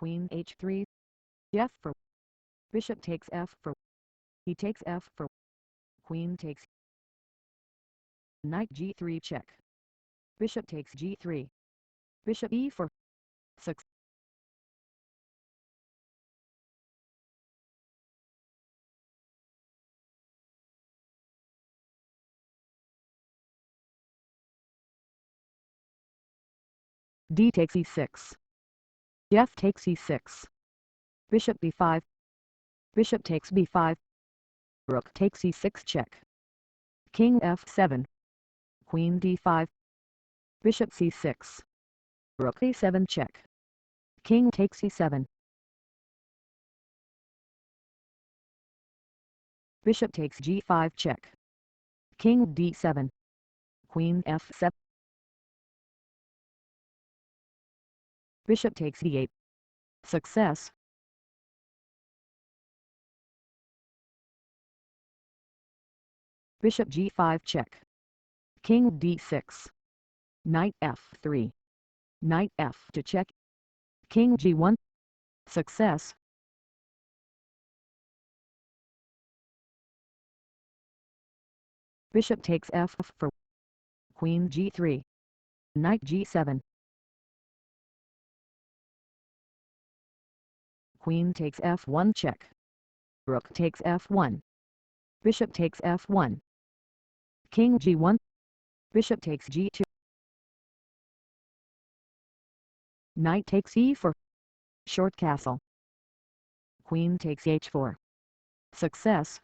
Queen h3, f4, bishop takes f4, he takes f4, queen takes, knight g3 check, bishop takes g3, bishop e4, 6. D takes e6, f takes e6, bishop b5, bishop takes b5, rook takes e6 check, king f7, queen d5, bishop c6, rook a7 check, king takes e7, bishop takes g5 check, king d7, queen f7, bishop takes d8, success. Bishop g5 check, king d6, knight f3, knight f2 check, king g1, success. Bishop takes f4, queen g3, knight g7, queen takes f1 check, rook takes f1, bishop takes f1, king g1, bishop takes g2, knight takes e4, short castle, queen takes h4, success.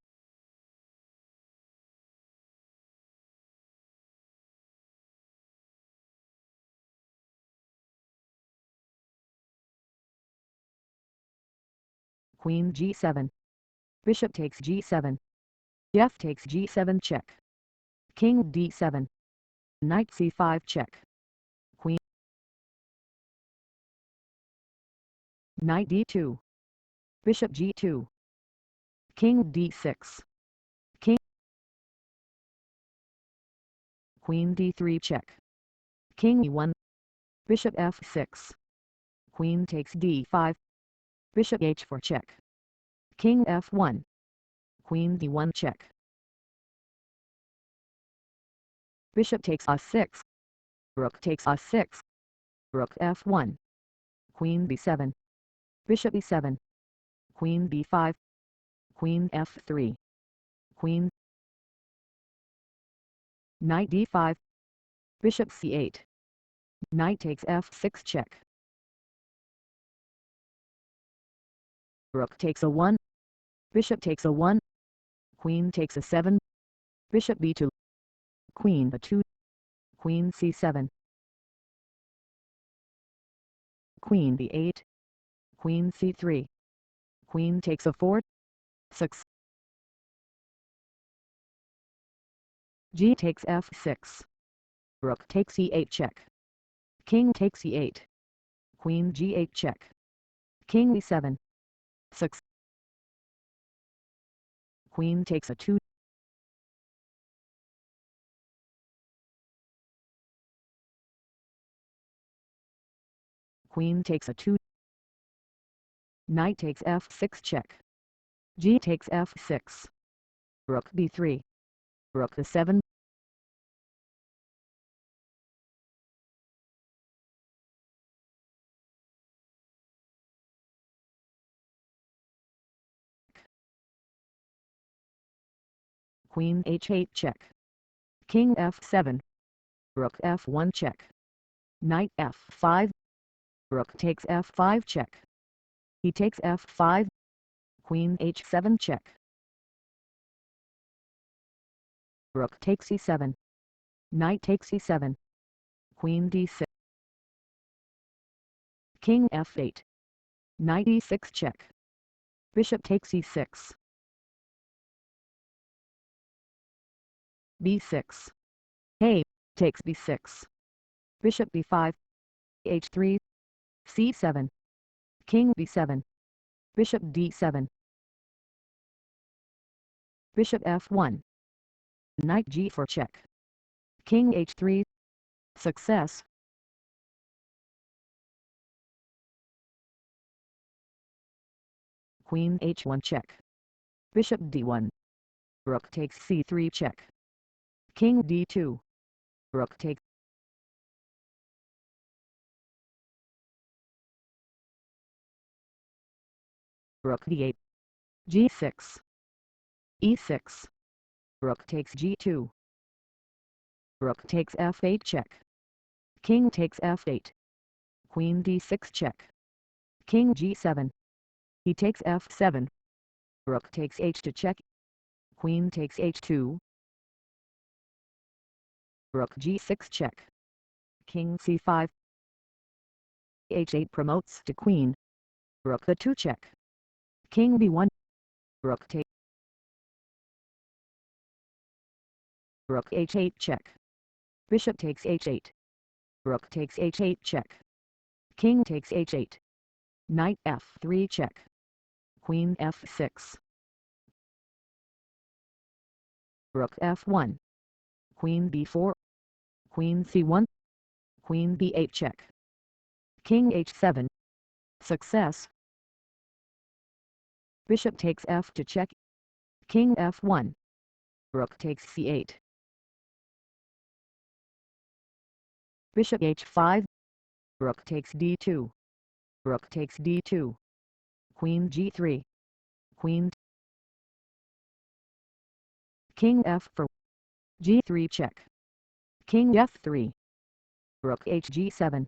Queen g7, bishop takes g7, f takes g7 check, king d7, knight c5 check, queen, knight d2, bishop g2, king d6, king, queen d3 check, king e1, bishop f6, queen takes d5, bishop h4 check, king f1, queen d1 check, bishop takes a6, rook takes a6, rook f1, queen b7, bishop e7, queen b5, queen f3, queen, knight d5, bishop c8, knight takes f6 check, rook takes a1, bishop takes a1, queen takes a7, bishop b2, queen a2, queen c7, queen b8, queen c3, queen takes a4, 6. G takes f6, rook takes e8 check, king takes e8, queen g8 check, king e7, 6. Queen takes a2, queen takes a2, knight takes f6 check, g takes f6, rook b3, rook a7, queen h8 check, king f7, rook f1 check, knight f5, rook takes f5 check, he takes f5, queen h7 check, rook takes e7, knight takes e7, queen d6, king f8, knight e6 check, bishop takes e6, b6, a takes b6, bishop b5, h3, c7, king b7, bishop d7, bishop f1, knight g4 check, king h3, success. Queen h1 check. Bishop d1. Rook takes c3 check. King d2. Rook takes. Rook d8. g6. e6. Rook takes g2. Rook takes f8 check. King takes f8. Queen d6 check. King g7. He takes f7. Rook takes h2 check. Queen takes h2. Rook g6 check. King c5. h8 promotes to queen. Rook a2 check. King b1. Rook takes. Rook h8 check. Bishop takes h8. Rook takes h8 check. King takes h8. Knight f3 check. Queen f6. Rook f1. Queen b4. Queen c1. Queen b8 check. King h7. Success. Bishop takes f2 check. King f1. Rook takes c8. Bishop h5. Rook takes d2. Rook takes d2. Queen g3. Queen. King f4. g3 check. King f3. Rook hg7.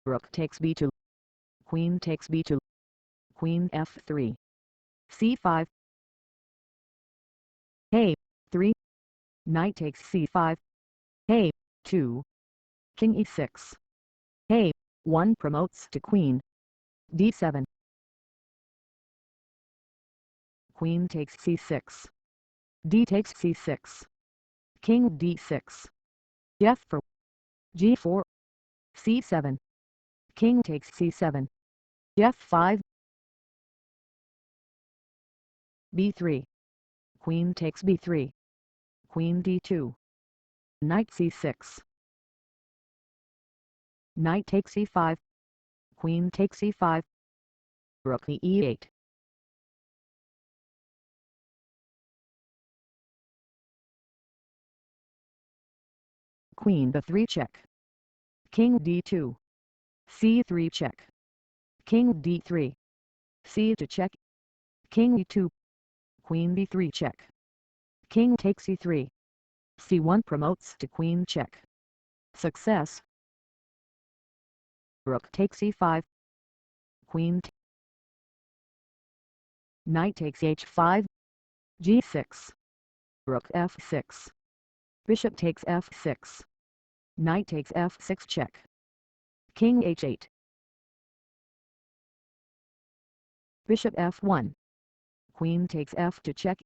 Rook takes b2. Queen takes b2. Queen f3. c5. a3. Knight takes c5. a2. King e6. a1 promotes to queen. d7. Queen takes c6. d takes c6. King d6. f4. g4. c7. King takes c7. f5. b3. Queen takes b3. Queen d2. Knight c6. Knight takes e5. Queen takes e5. Rook e8. Queen b3 check. King d2. c3 check. King d3. c2 check. King e2. Queen b3 check. King takes e3. c1 promotes to queen check. Success. Rook takes e5. Queen. Knight takes h5. g6. Rook f6. Bishop takes f6. Knight takes f6 check. King h8. Bishop f1. Queen takes f2 check.